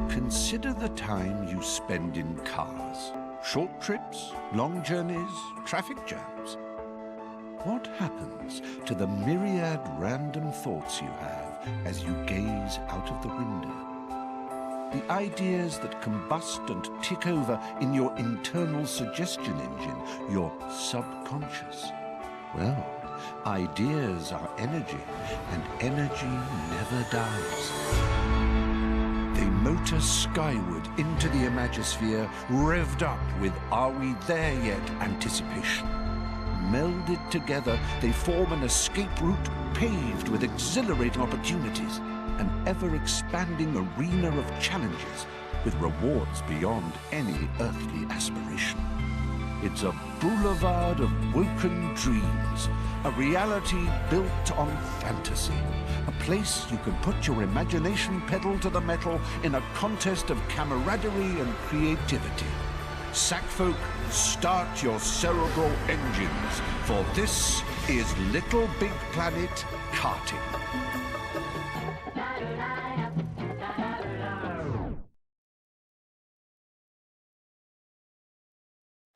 Consider the time you spend in cars. Short trips, long journeys, traffic jams. What happens to the myriad random thoughts you have as you gaze out of the window? The ideas that combust and tick over in your internal suggestion engine, your subconscious. Well, ideas are energy, and energy never dies. They motor skyward into the imagosphere, revved up with "Are we there yet?" anticipation. Melded together, they form an escape route paved with exhilarating opportunities, an ever-expanding arena of challenges with rewards beyond any earthly aspiration. It's a boulevard of woken dreams, a reality built on fantasy, a place you can put your imagination pedal to the metal in a contest of camaraderie and creativity. Sackfolk, start your cerebral engines, for this is LittleBigPlanet Karting.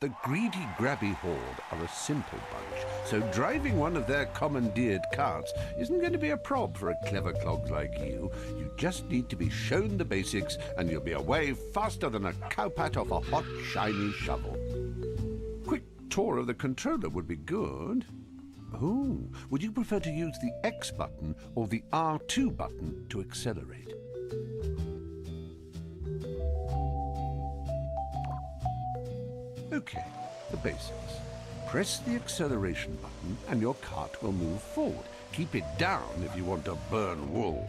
The greedy grabby horde are a simple bunch, so driving one of their commandeered carts isn't going to be a prob for a clever clog like you. You just need to be shown the basics and you'll be away faster than a cowpat off a hot, shiny shovel. Quick tour of the controller would be good. Oh, would you prefer to use the X button or the R2 button to accelerate? Okay, the basics. Press the acceleration button and your cart will move forward. Keep it down if you want to burn wool.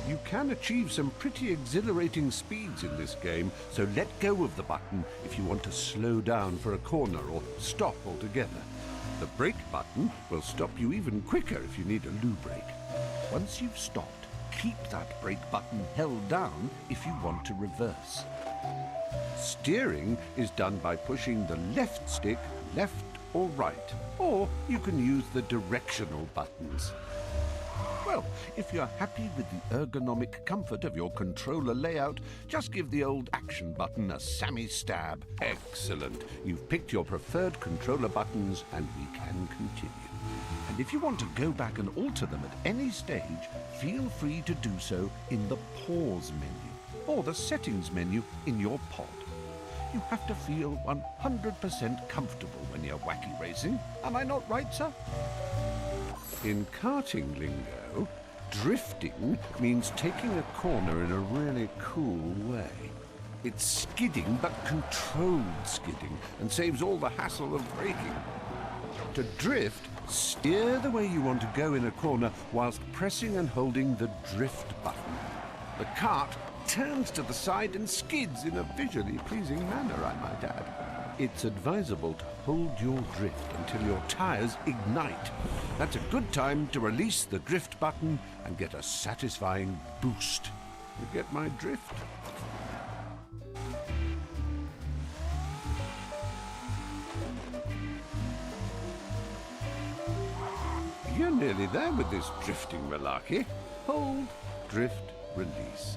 You can achieve some pretty exhilarating speeds in this game, so let go of the button if you want to slow down for a corner or stop altogether. The brake button will stop you even quicker if you need a loo break. Once you've stopped, keep that brake button held down if you want to reverse. Steering is done by pushing the left stick left or right, or you can use the directional buttons. Well, if you're happy with the ergonomic comfort of your controller layout, just give the old action button a Sammy stab. Excellent. You've picked your preferred controller buttons and we can continue. And if you want to go back and alter them at any stage, feel free to do so in the pause menu or the settings menu in your pod. You have to feel 100% comfortable when you're wacky racing. Am I not right, sir? In karting lingo, drifting means taking a corner in a really cool way. It's skidding, but controlled skidding, and saves all the hassle of braking. To drift, steer the way you want to go in a corner whilst pressing and holding the drift button. The kart turns to the side and skids in a visually pleasing manner, I might add. It's advisable to hold your drift until your tires ignite. That's a good time to release the drift button and get a satisfying boost. You get my drift? You're nearly there with this drifting malarkey. Hold, drift, release.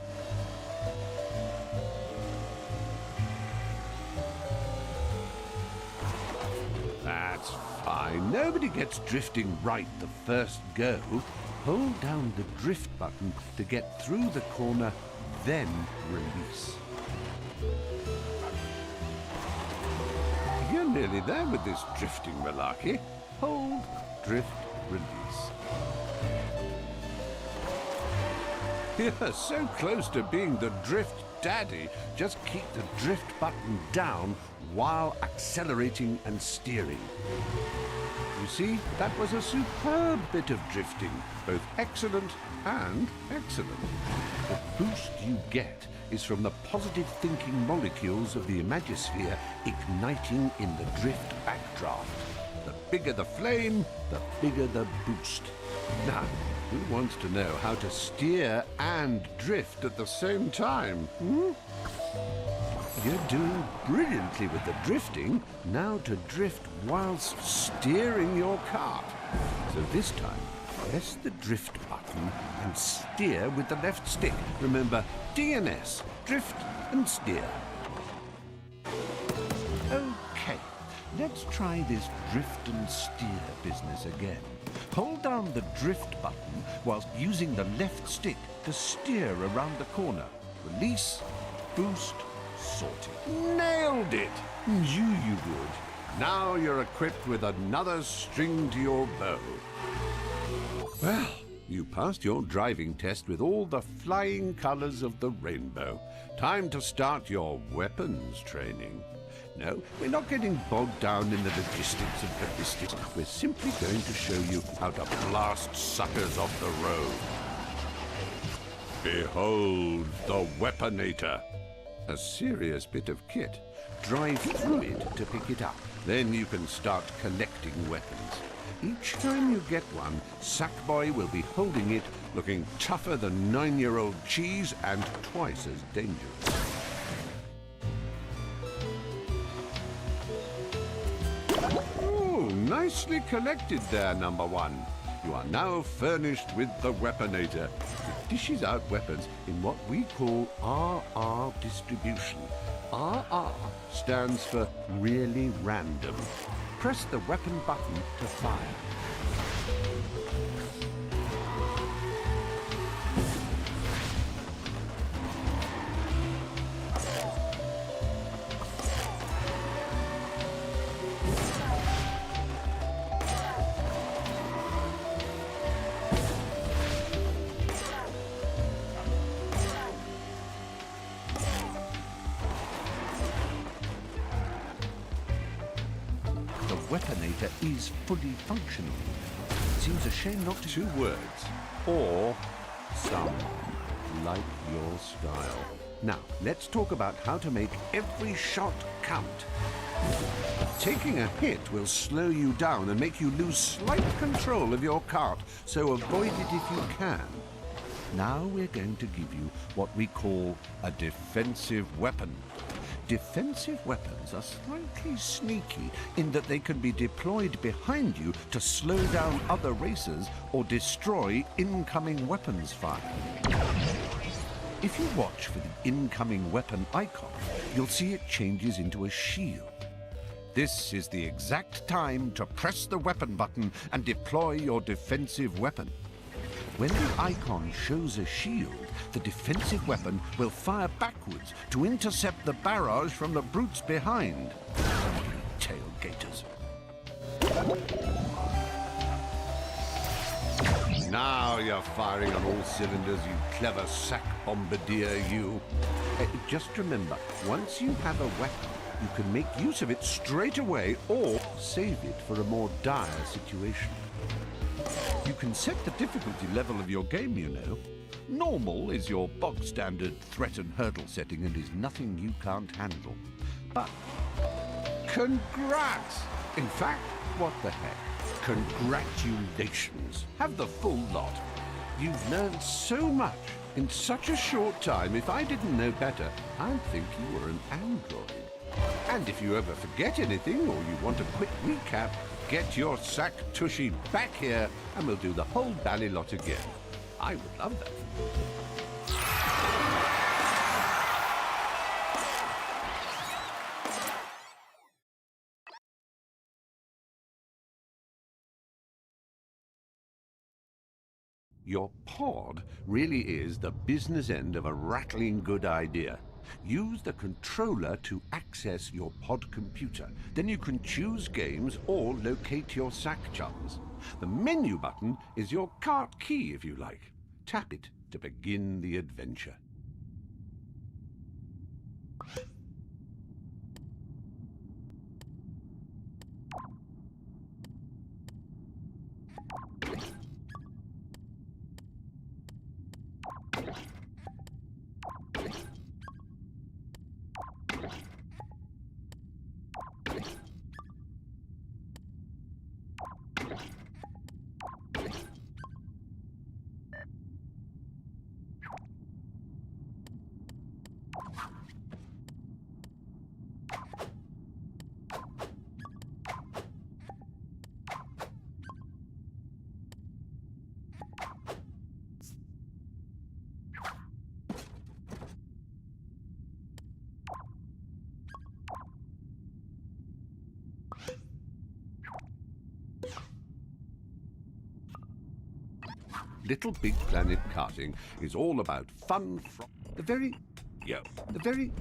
That's fine. Nobody gets drifting right the first go. Hold down the drift button to get through the corner, then release. You're nearly there with this drifting malarkey. Hold, drift, release. You're so close to being the drift daddy. Just keep the drift button down while accelerating and steering. You see, that was a superb bit of drifting, both excellent and excellent. The boost you get is from the positive thinking molecules of the imagosphere igniting in the drift backdraft. The bigger the flame, the bigger the boost. Now, who wants to know how to steer and drift at the same time? You're doing brilliantly with the drifting. Now to drift whilst steering your kart. So this time, Press the drift button and steer with the left stick. Remember, D and S, drift and steer. Okay, let's try this drift and steer business again. Hold down the drift button whilst using the left stick to steer around the corner. Release, boost, sorted. Nailed it! You good. Now you're equipped with another string to your bow. Well, you passed your driving test with all the flying colors of the rainbow. Time to start your weapons training. No, we're not getting bogged down in the logistics of ballistics. We're simply going to show you how to blast suckers off the road. Behold the Weaponator. A serious bit of kit. Drive through it to pick it up. Then you can start collecting weapons. Each time you get one, Sackboy will be holding it, looking tougher than 9-year-old cheese and twice as dangerous. Oh, nicely collected there, number one. You are now furnished with the Weaponator. It dishes out weapons in what we call RR distribution. RR stands for really random. Press the weapon button to fire. The Weaponator is fully functional. Seems a shame not to. 2 words. Or some. Like your style. Now, let's talk about how to make every shot count. Taking a hit will slow you down and make you lose slight control of your kart, so avoid it if you can. Now we're going to give you what we call a defensive weapon. Defensive weapons are slightly sneaky in that they can be deployed behind you to slow down other racers or destroy incoming weapons fire. If you watch for the incoming weapon icon, you'll see it changes into a shield. This is the exact time to press the weapon button and deploy your defensive weapon. When the icon shows a shield, the defensive weapon will fire backwards to intercept the barrage from the brutes behind. Tailgaters. Now you're firing on all cylinders, you clever sack bombardier, you. Just remember, once you have a weapon, you can make use of it straight away or save it for a more dire situation. You can set the difficulty level of your game, you know. Normal is your bog-standard threat and hurdle setting and is nothing you can't handle. But congrats! In fact, what the heck? Congratulations. Have the full lot. You've learned so much in such a short time. If I didn't know better, I'd think you were an android. And if you ever forget anything or you want a quick recap, get your sack tushy back here and we'll do the whole bally lot again. I would love that. Your pod really is the business end of a rattling good idea. Use the controller to access your pod computer. Then you can choose games or locate your sack chums. The menu button is your kart key, if you like. Tap it to begin the adventure. Little Big Planet Karting is all about fun from the very... Yeah, the very...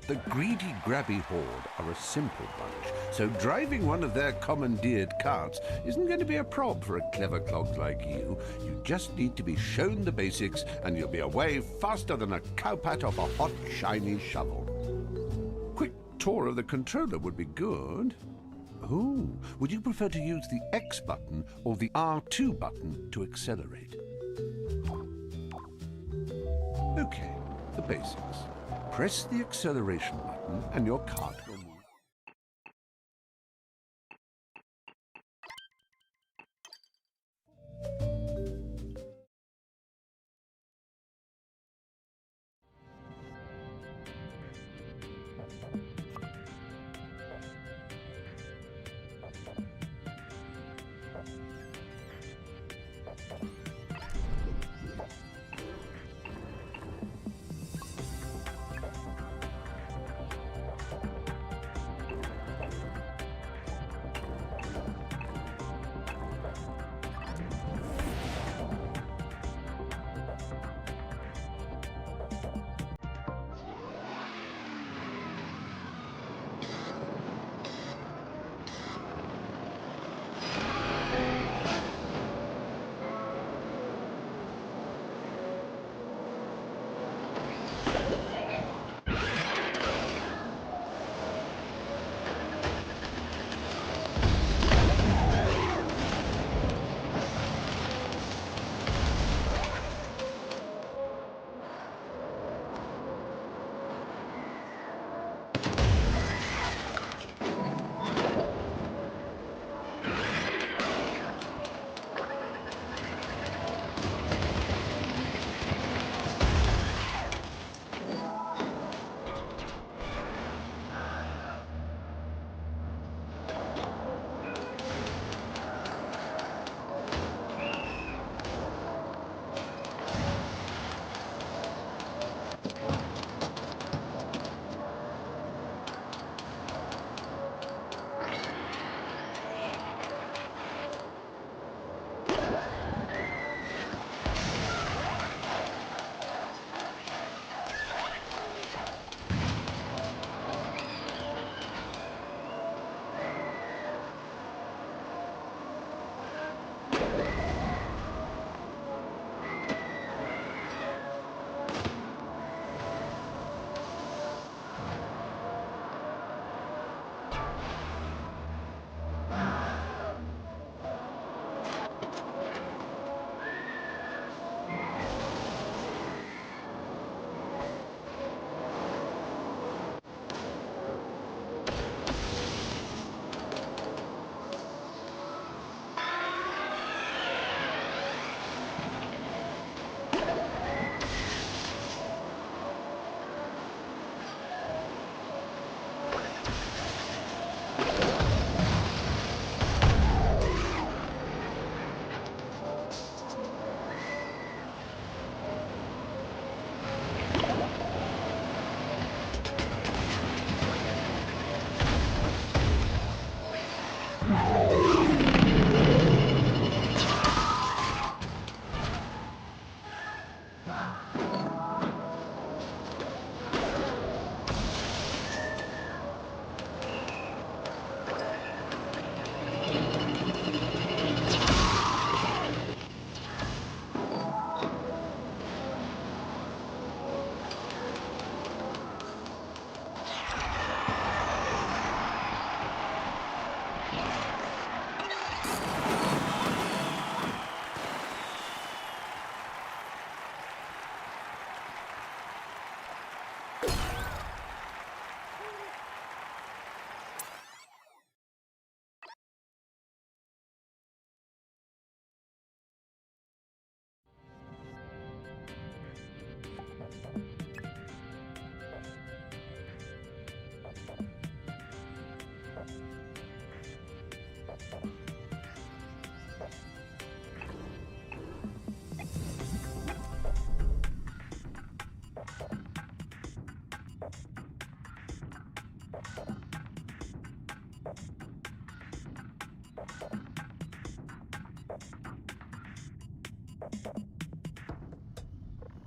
The greedy grabby horde are a simple bunch, so driving one of their commandeered carts isn't going to be a prob for a clever clog like you. You just need to be shown the basics and you'll be away faster than a cowpat off a hot, shiny shovel. Quick tour of the controller would be good. Oh, would you prefer to use the X button or the R2 button to accelerate? Okay, the basics. Press the acceleration button and your kart will move.